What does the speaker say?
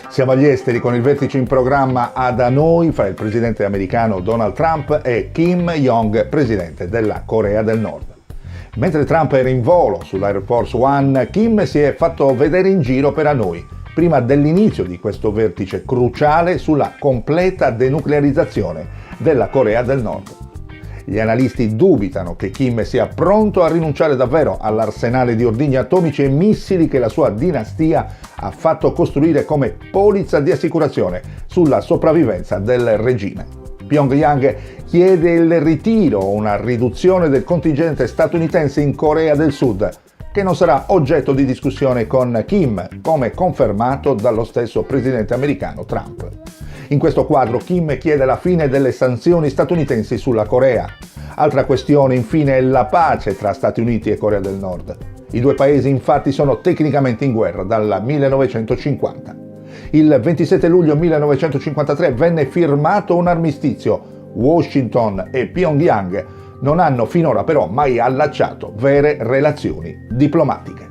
Siamo agli esteri con il vertice in programma ad Hanoi fra il presidente americano Donald Trump e Kim Jong, presidente della Corea del Nord. Mentre Trump era in volo sull'Air Force One, Kim si è fatto vedere in giro per Hanoi, prima dell'inizio di questo vertice cruciale sulla completa denuclearizzazione della Corea del Nord. Gli analisti dubitano che Kim sia pronto a rinunciare davvero all'arsenale di ordigni atomici e missili che la sua dinastia ha fatto costruire come polizza di assicurazione sulla sopravvivenza del regime. Pyongyang chiede il ritiro o una riduzione del contingente statunitense in Corea del Sud, che non sarà oggetto di discussione con Kim, come confermato dallo stesso presidente americano Trump. In questo quadro Kim chiede la fine delle sanzioni statunitensi sulla Corea. Altra questione infine è la pace tra Stati Uniti e Corea del Nord. I due paesi infatti sono tecnicamente in guerra dal 1950. Il 27 luglio 1953 venne firmato un armistizio. Washington e Pyongyang non hanno finora però mai allacciato vere relazioni diplomatiche.